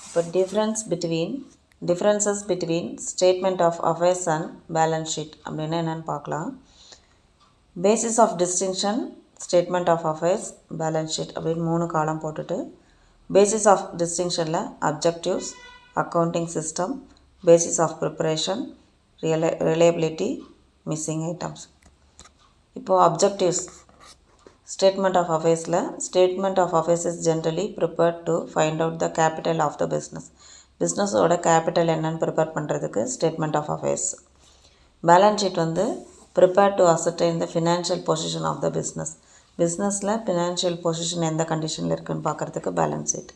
இப்போ differences between statement of affairs and balance sheet அப்படின்னா என்னென்னு பார்க்கலாம். Basis of distinction, statement of affairs, balance sheet அப்படின்னு 3 காலம் போட்டுட்டு basis of distinctionல objectives, accounting system, basis of preparation, reliability, missing items. இப்போ objectives, statement of affairs is generally prepared to find out the capital of the business ஓட capital என்னன்னு prepare பண்ணுறதுக்கு statement of affairs. Balance sheet வந்து prepared to ascertain the financial position of the பிஸ்னஸில் financial position எந்த கண்டிஷனில் இருக்குதுன்னு பார்க்குறதுக்கு balance sheet.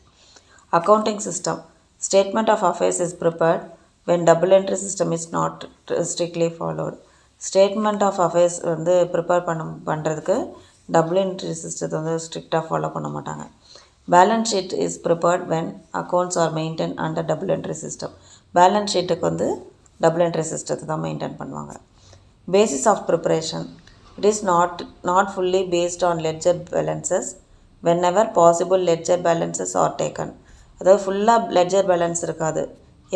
Accounting system, statement of affairs is prepared when double entry system is not strictly followed. statement of affairs வந்து prepare பண்ணுறதுக்கு double entry சிஸ்டத்தை வந்து ஸ்ட்ரிக்டாக ஃபாலோ பண்ண மாட்டாங்க. Balance sheet is prepared when accounts are maintain under double entry system. Balance ஷீட்டுக்கு வந்து double entry சிஸ்டத்தை தான் மெயின்டைன் பண்ணுவாங்க. Basis of preparation, it is not fully based on ledger balances whenever possible ledger balances are taken. அதாவது ஃபுல்லாக ledger balance இருக்காது,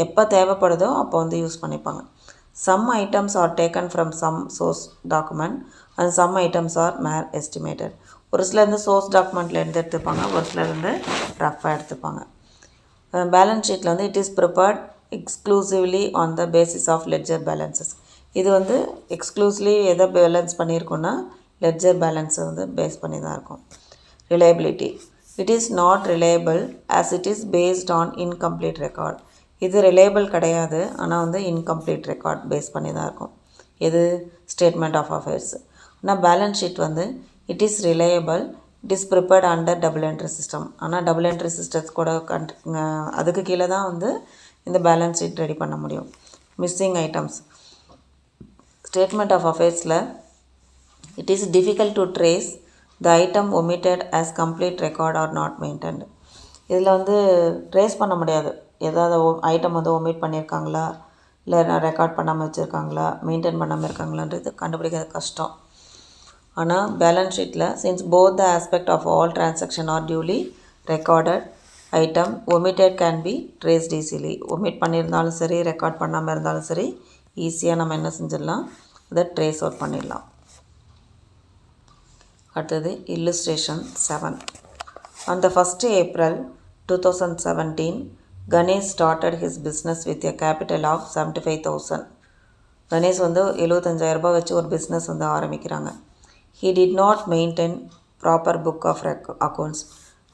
எப்போ தேவைப்படுதோ அப்போ வந்து யூஸ் பண்ணிப்பாங்க. Some items are taken from some source document and some items are mere estimated. ஒரு சிலருந்து source டாக்குமெண்ட்லேருந்து எடுத்துப்பாங்க, ஒரு சிலருந்து ரஃபாக எடுத்துப்பாங்க. பேலன்ஸ் ஷீட்டில் வந்து it is prepared exclusively on the basis of ledger balances. இது வந்து எக்ஸ்க்ளூசிவ்லி எதை பேலன்ஸ் பண்ணியிருக்கோன்னா லெட்ஜர் பேலன்ஸை வந்து பேஸ் பண்ணி தான் இருக்கும். Reliability, it is not reliable as it is based on incomplete record. இது ரிலையபிள் கிடையாது, ஆனால் வந்து இன்கம்ப்ளீட் ரெக்கார்ட் பேஸ் பண்ணி தான் இருக்கும். இது ஸ்டேட்மெண்ட் ஆஃப் அஃபேர்ஸ். ஆனால் பேலன்ஸ் ஷீட் வந்து it is reliable, it is prepared under double entry system. ஆனால் டபுள் என்ட்ரி சிஸ்டம்ஸ் கூட அதுக்கு கீழே தான் வந்து இந்த பேலன்ஸ் ஷீட் ரெடி பண்ண முடியும். மிஸ்ஸிங் ஐட்டம்ஸ், ஸ்டேட்மெண்ட் ஆஃப் அஃபேர்ஸில் it is difficult to trace the item omitted as complete record are not maintained. இதில் வந்து ட்ரேஸ் பண்ண முடியாது, ஏதாவது ஐட்டம் வந்து ஒமிட் பண்ணியிருக்காங்களா, இல்லை ரெக்கார்ட் பண்ணாமல் வச்சுருக்காங்களா, மெயின்டைன் பண்ணாமல் இருக்காங்களான்றது கண்டுபிடிக்கிறது கஷ்டம். ஆனால் பேலன்ஸ் ஷீட்டில் since both the aspect of all transaction are duly recorded item omitted can be traced easily. Omit பண்ணியிருந்தாலும் சரி, ரெக்கார்ட் பண்ணாமல் இருந்தாலும் சரி, ஈஸியாக நம்ம என்ன செஞ்சிடலாம், அதை ட்ரேஸ் அவுட் பண்ணிடலாம். அடுத்தது illustration 7. On the 1st April 2017, Ganesh started his business with a capital of 75,000. Ganesh வந்து 75,000 வச்சு ஒரு பிஸ்னஸ் வந்து ஆரம்பிக்கிறாங்க. He did not maintain proper book of accounts.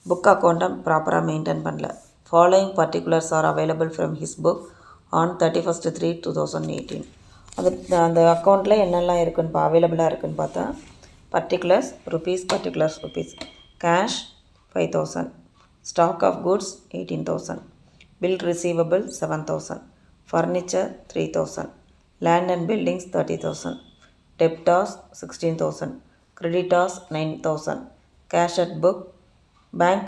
Book அக்கௌண்ட்டை ப்ராப்பராக மெயின்டைன் பண்ணல. Following particulars are available from his book on 31/3/2018. அந்த அக்கௌண்ட்டில் என்னெல்லாம் இருக்குன்னு அவைலபிளாக இருக்குதுன்னு பார்த்தா particulars rupees, cash 5,000, stock of goods 18,000, bill receivable 7,000, furniture 3,000, land and buildings 30,000, debtors 16,000, creditors 9,000, cash at book, bank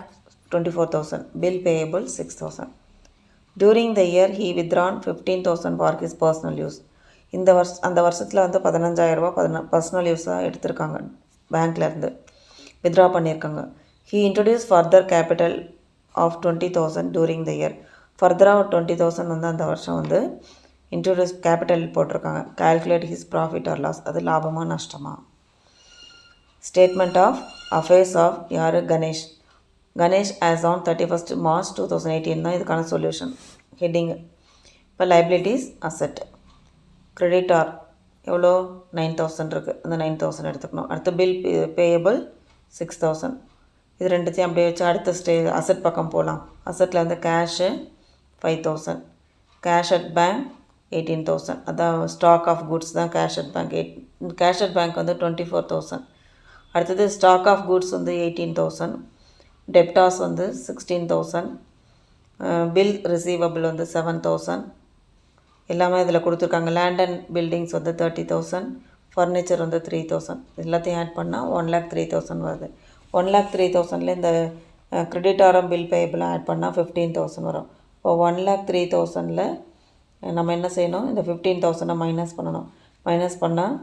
24,000, bill payable 6,000. During the year he withdrawn 15,000 for his personal use. அந்த வருஷத்தில் வந்து 15,000 பர்சனல் யூஸாக எடுத்திருக்காங்க, பேங்க்லேருந்து வித்ட்ரா பண்ணியிருக்காங்க. He introduced further capital of 20,000 during the year. ஃபர்தராக ஒரு 20,000 வந்து அந்த வருஷம் வந்து இன்ட்ரோடியூஸ் கேபிட்டல் போட்டிருக்காங்க. Calculate his profit or loss, அது லாபமாக நஷ்டமா. ஸ்டேட்மெண்ட் ஆஃப் அஃபேர்ஸ் ஆஃப் யார், Ganesh as on 31st March 2018 தான் இதுக்கான சொல்யூஷன். ஹெட்டிங் இப்போ லைபிலிட்டிஸ் அசெட். கிரெடிட்டார் எவ்வளோ 9,000 இருக்குது, அந்த 9,000 எடுத்துக்கணும். அடுத்து பில் பேயபிள் 6,000. இது ரெண்டுத்தையும் அப்படியே வச்சு அடுத்த அசெட் பக்கம் போகலாம். அசெட்டில் வந்து கேஷு 5,000, கேஷ் அட் பேங்க் 18,000. அதான் ஸ்டாக் ஆஃப் குட்ஸ் தான் cash at bank. Cash at bank வந்து 24,000. அடுத்தது ஸ்டாக் ஆஃப் குட்ஸ் வந்து 18,000, டெப்டாஸ் வந்து 16,000, பில் ரிசீவபிள் வந்து 7,000. எல்லாமே இதில் கொடுத்துருக்காங்க. லேண்ட் அண்ட் பில்டிங்ஸ் வந்து 30,000, ஃபர்னிச்சர் வந்து 3,000. எல்லாத்தையும் ஆட் பண்ணால் 1,03,000 வருது. 1,03,000 இந்த கிரெடிட்டாரம் பில் பேயபிளாக ஆட் பண்ணால் 15,000 வரும். இப்போ 1,03,000 நம்ம என்ன செய்யணும், இந்த 15,000 மைனஸ் பண்ணணும். மைனஸ் பண்ணால்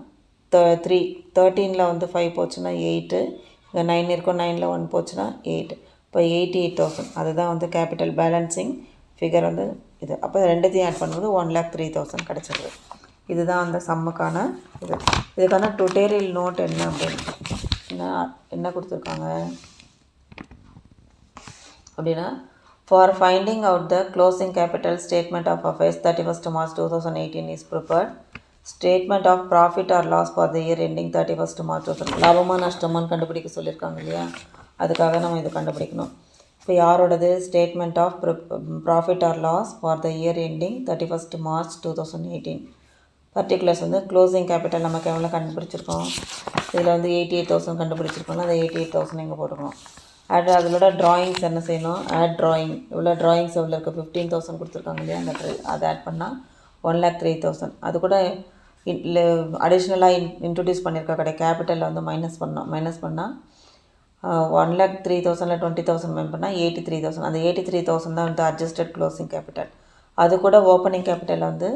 13 வந்து 5 போச்சுன்னா 8, இங்கே 9 இருக்கும், 9 1 போச்சுன்னா 8. இப்போ 88,000 அதுதான் வந்து கேபிட்டல் பேலன்சிங் ஃபிகர் வந்து இது. அப்போ ரெண்டுத்தையும் ஆட் பண்ணும்போது 1,03,000 கிடச்சிருது. இதுதான் அந்த சம்முக்கான இது. இதுக்கான டுட்டோரியல் நோட் என்ன அப்படின்னு என்ன கொடுத்துருக்காங்க அப்படின்னா, for finding out the closing capital statement of affairs 31st March 2018 is prepared. Statement of profit or loss for the year ending 31st March 2000. லாபமாக நஷ்டமானு கண்டுபிடிக்க சொல்லியிருக்காங்க இல்லையா, அதுக்காக நம்ம இது கண்டுபிடிக்கணும். இப்போ யாரோடது statement of profit or loss for the year ending 31st March 2018. Particulars வந்து க்ளோசிங் கேபிட்டல் நமக்கு எவ்வளோ கண்டுபிடிச்சிருக்கோம், இதில் வந்து 88,000 கண்டுபிடிச்சிருக்கோம்னா அந்த 88,000 இங்கே போட்டுக்கணும். அதோட ட்ராயிங்ஸ் என்ன செய்யணும், ஆட் ட்ராயிங். இவ்வளோ ட்ராயிங்ஸ் எவ்வளோ இருக்குது, 15,000 கொடுத்துருக்காங்க இல்லையா, அந்த அதை ஆட் பண்ணால் 1,03,000. அது கூட அடிஷ்னலாக இன்ட்ரடியூஸ் பண்ணியிருக்க கடை கேபிட்டலில் வந்து மைனஸ் பண்ணால் 1,03,000 20,000 மென் பண்ணால் 83,000. அந்த 83,000 தான் வந்து அட்ஜஸ்டட் க்ளோசிங் கேபிட்டல். அது கூட ஓப்பனிங் கேபிட்டலில் வந்து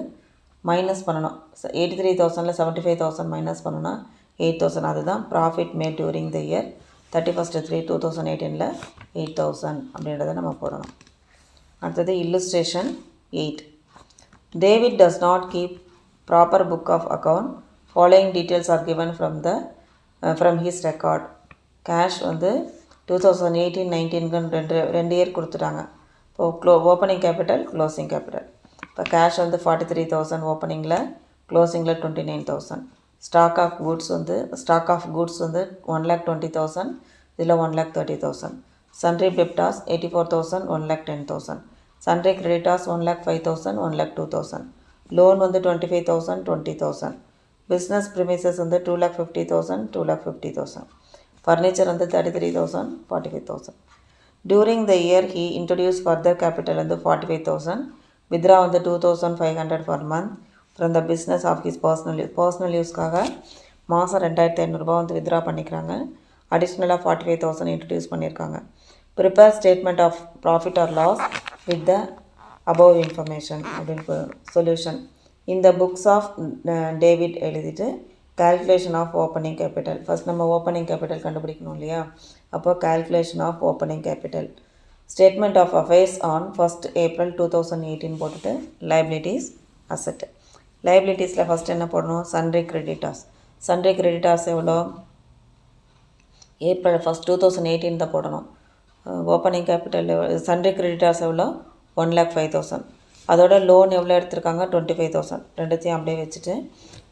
மைனஸ் பண்ணணும். 83,000 75,000 மைனஸ் பண்ணணும்னா 8,000. அதுதான் profit made during the year 31st 3 2018 8,000 அப்படின்றத நம்ம போடணும். அடுத்தது illustration 8. David does not keep proper book of account. Following details are given from his record. Cash வந்து 2018-19 ரெண்டு இயர் கொடுத்துட்டாங்க. இப்போது ஓப்பனிங் கேபிட்டல் க்ளோசிங் கேபிட்டல். இப்போ கேஷ் வந்து 43,000 ஓப்பனிங்கில், க்ளோசிங்கில் 29,000. ஸ்டாக் ஆஃப் குட்ஸ் வந்து 1,20,000, இதில் 1,30,000. Sundry debtors 84,000, 1,10,000. Sundry creditors 1,05,000, 1,02,000. Loan வந்து 25,000, 20,000. பிஸ்னஸ் ப்ரிமிசஸ் வந்து 2,50,000, 2,50,000. ஃபர்னிச்சர் வந்து 33,000, 45,000. During the year he introduce further capital வந்து 45,000. வித்ரா வந்து 2,500 per month from the business of his personal யூஸ்க்காக மாதம் 2,500 வந்து வித்ரா பண்ணிக்கிறாங்க. அடிஷ்னலாக 45,000 இன்ட்ரடியூஸ் பண்ணியிருக்காங்க. Prepare statement of profit or loss with the above information அப்படின்னு சொல்யூஷன். இந்த புக்ஸ் ஆஃப் டேவிட் எழுதிட்டு calculation of opening capital. First நம்ம ஓப்பனிங் கேபிட்டல் கண்டுபிடிக்கணும் இல்லையா, அப்போ calculation of opening capital. Statement of affairs on 1st April 2018 போட்டுட்டு liabilities asset. லைபிலிட்டிஸில் first என்ன போடணும், சன்ட்ரி கிரெடிட்டார்ஸ். சன்ட்ரி கிரெடிட்டார்ஸ் எவ்வளோ, April 1st 2018 தான் போடணும். ஓப்பனிங் கேபிட்டல் சன்ட்ரி கிரெடிட்டார்ஸ் எவ்வளோ, 1,05,000. அதோட லோன் எவ்வளோ எடுத்திருக்காங்க, 25,000. ரெண்டுத்தையும் அப்படியே வச்சுட்டு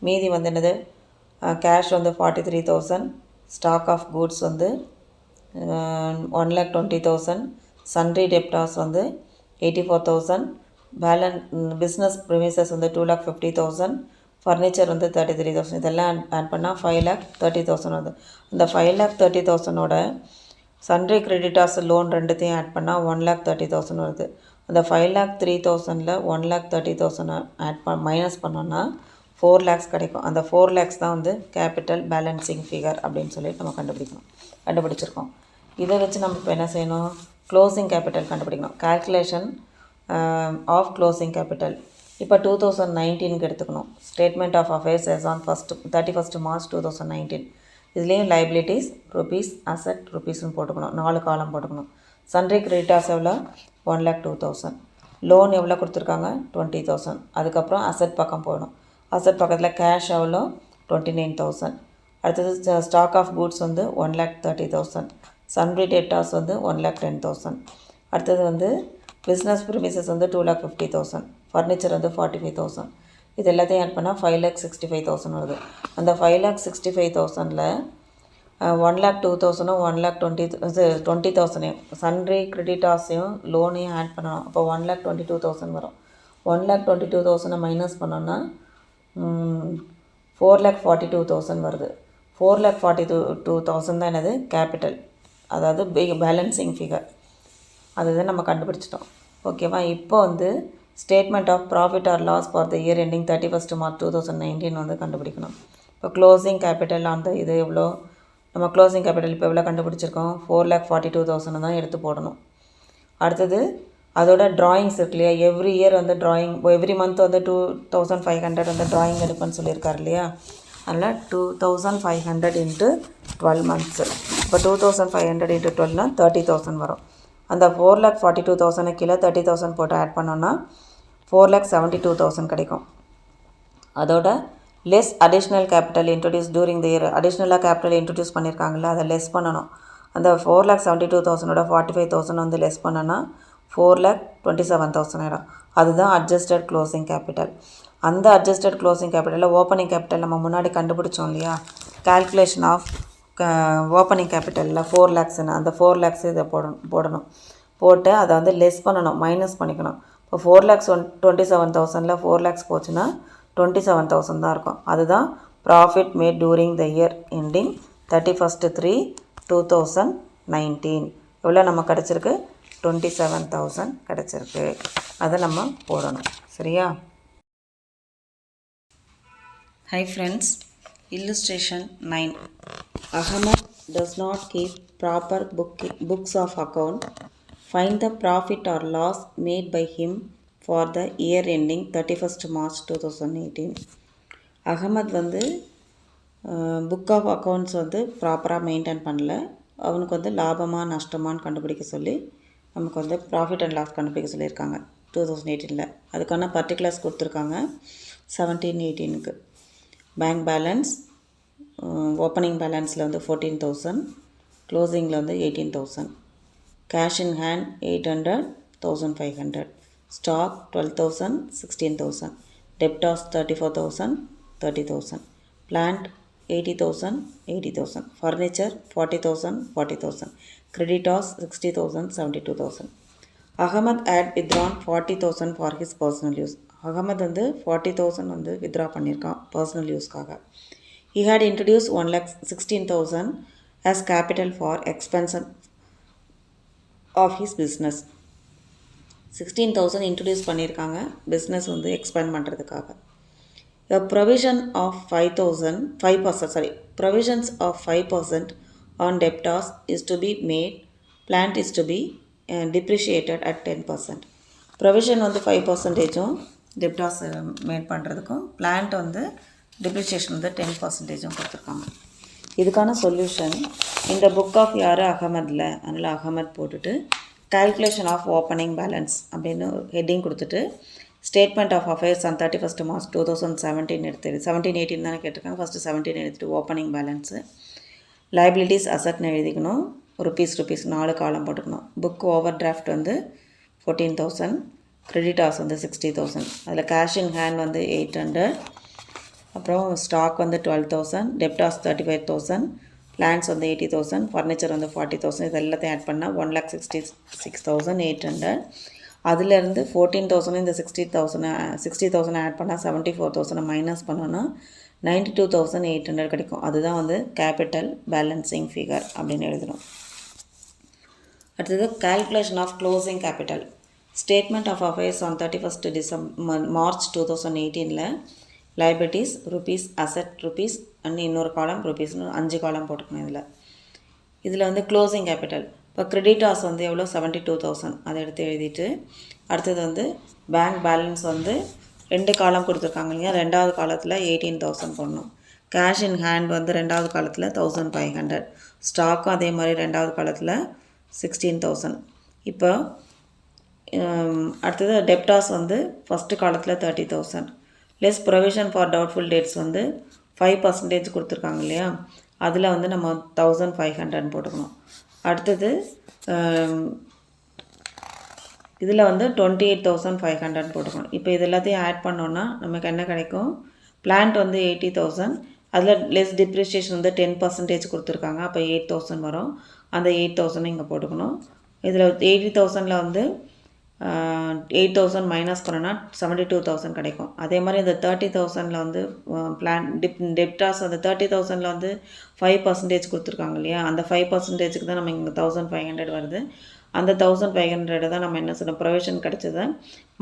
மீதி வந்து என்னது, கேஷ் வந்து 43,000, ஸ்டாக் ஆஃப் குட்ஸ் வந்து 1,20,000, சன்ட்ரி டெப்டார்ஸ் வந்து 84,000, பிஸ்னஸ் ப்ரிமிசஸ் வந்து 2,50,000, ஃபர்னிச்சர் வந்து 33,000. இதெல்லாம் ஆட் பண்ணால் 5,30,000 வருது. அந்த 5,30,000ஓட சன்ட்ரி கிரெடிட்டார்ஸ் லோன் ரெண்டுத்தையும் ஆட் பண்ணால் 1,30,000 வருது. அந்த 5,03,000ல் 1,30,000 மைனஸ் பண்ணோன்னா 4 lakhs கிடைக்கும். அந்த 4 lakhs தான் வந்து கேபிட்டல் பேலன்சிங் ஃபிகர் அப்படின்னு சொல்லிட்டு நம்ம கண்டுபிடிச்சிருக்கோம். இதை வச்சு நம்ம இப்போ என்ன செய்யணும், க்ளோசிங் கேபிட்டல் கண்டுபிடிக்கணும். Calculation of closing capital. இப்போ 2019க்கு எடுத்துக்கணும். Statement of affairs as on 31st March 2019. இதுலேயும் லைபிலிட்டிஸ் ருபீஸ், அசட் ருபீஸ்னு போட்டுக்கணும். 4 காலம் போட்டுக்கணும். சன்ட்ரி கிரெடிட்டார்ஸ் எவ்வளோ, 1,02,000. லோன் எவ்வளோ கொடுத்துருக்காங்க, 20,000. அதுக்கப்புறம் அசட் பக்கம் போகணும். அசட் பக்கத்தில் கேஷ் எவ்வளோ, 29,000. அடுத்தது ஸ்டாக் ஆஃப் குட்ஸ் வந்து 1,30,000. சன்ட்ரி டெப்டார்ஸ் வந்து 1,10,000. அடுத்தது வந்து பிஸ்னஸ் ப்ரிமிசஸ் வந்து 2,50,000. ஃபர்னிச்சர் வந்து 45,000. இது எல்லாத்தையும் ஆட் பண்ணால் 5,65,000 வருது. அந்த 5,65,000ல் 1,02,000 1,20,000 சன்ட்ரி கிரெடிட்டார்ஸையும் லோனையும் ஆட் பண்ணணும். அப்போ 1,22,000 வரும். 1,22,000 மைனஸ் பண்ணோன்னா 4,42,000 வருது. 4,42,000 தான் என்னது, கேபிட்டல், அதாவது பேலன்சிங் ஃபிகர். அதுதான் நம்ம கண்டுபிடிச்சிட்டோம். ஓகேவா. இப்போ வந்து statement of profit or loss for the year ending 31st March 2019 வந்து கண்டுபிடிக்கணும். இப்போ க்ளோசிங் கேபிட்டல் அந்த இது எவ்வளோ, நம்ம க்ளோசிங் கேபிட்டல் இப்போ எவ்வளோ கண்டுபிடிச்சிருக்கோம், 4,42,000 தான் எடுத்து போடணும். அடுத்தது அதோட ட்ராயிங்ஸ் இருக்கு இல்லையா, எவ்ரி இயர் வந்து எவ்ரி மந்த் வந்து 2,500 வந்து ட்ராயிங் எடுப்பேன்னு சொல்லியிருக்காரு இல்லையா, அதனால் 2,500 × 12 months. இப்போ 2,500 × 12னா 30,000 வரும். அந்த 4,42,000 கீழே 30,000 போட்டு ஆட் பண்ணோன்னா 4,72,000 கிடைக்கும். அதோட less additional capital introduce touring the year, அடிஷ்னலாக கேபிட்டல் இன்ட்ரடியூஸ் பண்ணியிருக்காங்களா, அதை லெஸ் பண்ணணும். அந்த 4,72,000ஓட 45,000 வந்து லெஸ் பண்ணோன்னா 4,27,000 ஆகிடும். அதுதான் அட்ஜஸ்டட் க்ளோசிங் கேபிட்டல். அந்த அட்ஜஸ்டட் க்ளோசிங் கேபிட்டலில் ஓப்பனிங் கேபிட்டல் நம்ம முன்னாடி கண்டுபிடிச்சோம் இல்லையா, கால்குலேஷன் ஆஃப் ஓப்பனிங் கேபிட்டலில் 4 lakhsன்னு, அந்த 4 lakhs இதை போடணும். போட்டு அதை வந்து லெஸ் பண்ணணும், மைனஸ் பண்ணிக்கணும். இப்போ 4,27,000ல் 4 lakhs போச்சுன்னா 27,000 தான் இருக்கும். அதுதான் profit made during the year ending 31/3/2019. எவ்வளோ நம்ம கிடச்சிருக்கு? 27,000 கிடச்சிருக்கு. அதை நம்ம போடணும். சரியா? Hi friends, illustration 9. Ahmed does not keep proper books of account. Find the profit or loss made by him for the year ending 31st March 2018. Ahmed வந்து book of accounts வந்து ப்ராப்பராக மெயின்டைன் பண்ணல. அவனுக்கு வந்து லாபமாக நஷ்டமானு கண்டுபிடிக்க சொல்லி நமக்கு வந்து ப்ராஃபிட் அண்ட் லாஸ் கண்டுபிடிக்க சொல்லியிருக்காங்க 2018. அதுக்கான பர்டிகுலர்ஸ் கொடுத்துருக்காங்க 17-18க்கு. பேங்க் பேலன்ஸ் ஓப்பனிங் பேலன்ஸில் வந்து 14,000, க்ளோசிங்கில் வந்து 18,000, cash in hand 800, 1,500, stock 12,000, 16,000, debtors 34,000, 30,000, plant 80,000, 80,000, furniture 40,000, 40,000, creditors 60,000, 72,000. Ahmed had withdrawn 40,000 for his personal use. Ahmed வந்து 40,000 வந்து வித்ட்ரா பண்ணியிருக்கான் personal யூஸ்க்காக. He had introduced 1,16,000 as capital for expansion of his business. 16,000 introduce பண்ணியிருக்காங்க business வந்து expand பண்ணுறதுக்காக. Provisions of 5% on debtors is to be made. Plant is to be depreciated at 10%. Provision வந்து 5%, debtors mat பண்ணுறதுக்கும் plant வந்து depreciation வந்து 10% கொடுத்துருக்காங்க. இதுக்கான solution இந்த புக் ஆஃப் யார்? அகமதில். அதனால் அகமத் போட்டுட்டு கால்குலேஷன் ஆஃப் ஓப்பனிங் பேலன்ஸ் அப்படின்னு ஹெட்டிங் கொடுத்துட்டு statement of affairs on 31st March 2017 எடுத்து 17-18 தானே கேட்டிருக்காங்க. ஃபஸ்ட்டு 17 எடுத்துகிட்டு ஓப்பனிங் பேலன்ஸு, லைபிலிட்டிஸ் அசட்னு எழுதிக்கணும். ருபீஸ் 4 காலம் போட்டுக்கணும். புக் ஓவர் டிராஃப்ட் வந்து 14,000, கிரெடிட்டாஸ் வந்து 60,000, அதில் கேஷ் இன் ஹேண்ட் வந்து 800, அப்புறம் ஸ்டாக் வந்து 12,000, டெப்டாஸ் 35,000, பிளான்ஸ் வந்து 80,000, ஃபர்னிச்சர் வந்து 40,000. இது எல்லாத்தையும் ஆட் பண்ணால் 1,66,800. அதிலேருந்து 14,000 இந்த 60,000 ஆட் பண்ணால் 74,000 மைனஸ் பண்ணோன்னா 92,800 கிடைக்கும். அதுதான் வந்து கேபிட்டல் பேலன்சிங் ஃபிகர் அப்படின்னு எழுதணும். அடுத்தது calculation of closing capital. Statement of affairs on 31st March 2018ல் liabilities rupees, asset rupees, and இன்னொரு காலம் ருபீஸ்னு 5 காலம் போட்டுக்கணும். இதில் வந்து க்ளோசிங் கேபிட்டல். இப்போ கிரெடிட்டாஸ் வந்து எவ்வளோ? 72,000. அதை எடுத்து எழுதிட்டு அடுத்தது வந்து பேங்க் பேலன்ஸ் வந்து 2 காலம் கொடுத்துருக்காங்க இல்லையா, 2வது காலத்தில் 18,000 போடணும். கேஷ் இன் ஹேண்ட் வந்து 2வது காலத்தில் 1,500, ஸ்டாக்கும் அதே மாதிரி 2வது காலத்தில் 16,000. இப்போ அடுத்தது டெப்டாஸ் வந்து ஃபஸ்ட்டு காலத்தில் 30,000, less provision for doubtful dates வந்து 5% கொடுத்துருக்காங்க இல்லையா, அதில் வந்து நம்ம 1,500 போட்டுக்கணும். அடுத்தது இதில் வந்து 28,500 போட்டுக்கணும். இப்போ இது எல்லாத்தையும் ஆட் பண்ணோன்னா நமக்கு என்ன கிடைக்கும்? பிளான்ட் வந்து 80,000, அதில் லெஸ் டிப்ரிசியேஷன் வந்து 10% கொடுத்துருக்காங்க. அப்போ 8,000 வரும். அந்த 8,000 இங்கே போட்டுக்கணும். இதில் 80,000ல் வந்து 8,000 மைனஸ் பண்ணோன்னா 72,000 கிடைக்கும். அதே மாதிரி இந்த 30,000ல் வந்து டெப்டாஸ் அந்த 30,000ல் வந்து 5% கொடுத்துருக்காங்க இல்லையா, அந்த 5%க்கு தான் நம்ம இங்கே 1,500 வருது. அந்த 1,500 தான் நம்ம என்ன சொல்லணும், ப்ரொவிஷன் கிடச்சதை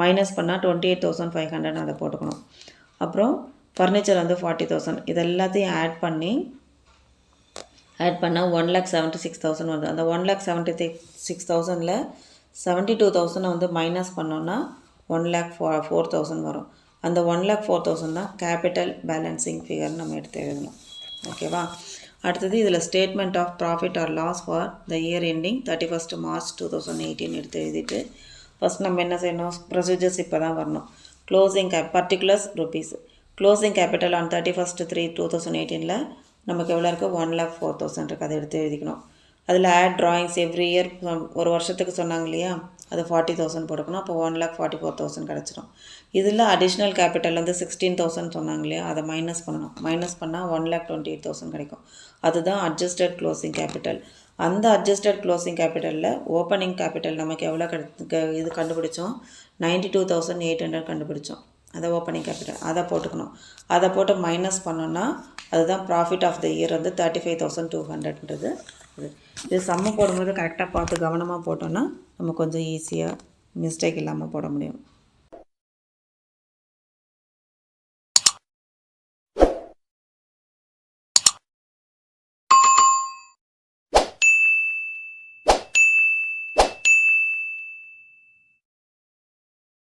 மைனஸ் பண்ணால் 28,500 அதை போட்டுக்கணும். அப்புறம் ஃபர்னிச்சர் வந்து 40,000. இது எல்லாத்தையும் ஆட் பண்ணால் 1,76,000 வருது. அந்த 1,76,000ல் 72,000 வந்து மைனஸ் பண்ணோன்னா 1,04,000 வரும். அந்த 1,04,000 தான் கேபிட்டல் பேலன்சிங் ஃபிகர்னு நம்ம எடுத்து எழுதணும். ஓகேவா? அடுத்தது இதில் statement of profit or loss for the year ending 31st March 2018 எடுத்து எழுதிட்டு ஃபஸ்ட் நம்ம என்ன செய்யணும், ப்ரொசீஜர்ஸ் இப்போ தான் வரணும். Closing particulars rupees. Closing capital on 31/3/2018 நமக்கு எவ்வளோ இருக்குது, 1,04,000 இருக்குது. அதை எடுத்து எழுதிக்கணும். அதில் ஆட் ட்ராயிங்ஸ் எவ்ரி இயர் ஒரு வருஷத்துக்கு சொன்னாங்க இல்லையா, அது 40,000 போட்டுக்கணும். அப்போ 1,44,000 கிடச்சிடும். இதில் அடிஷ்னல் கேபிட்டல் வந்து 16,000 சொன்னாங்க இல்லையா, அதை மைனஸ் பண்ணணும். மைனஸ் பண்ணால் 1,28,000 கிடைக்கும். அதுதான் அட்ஜஸ்டட் க்ளோசிங் கேபிட்டல். அந்த அட்ஜஸ்டட் க்ளோசிங் கேபிட்டலில் ஓப்பனிங் கேபிட்டல் நமக்கு எவ்வளோ இது கண்டுபிடிச்சோம், 92,800 கண்டுபிடிச்சோம். அதை ஓப்பனிங் கேபிட்டல் அதை போட்டுக்கணும். அதை போட்டு மைனஸ் பண்ணோன்னா அதுதான் ப்ராஃபிட் ஆஃப் த இயர் வந்து 35,200ன்றது. இது சம்மு போடும்போது கரெக்டாக பார்த்து கவனமாக போட்டோன்னா நம்ம கொஞ்சம் ஈஸியாக மிஸ்டேக் இல்லாமல் போட முடியும்.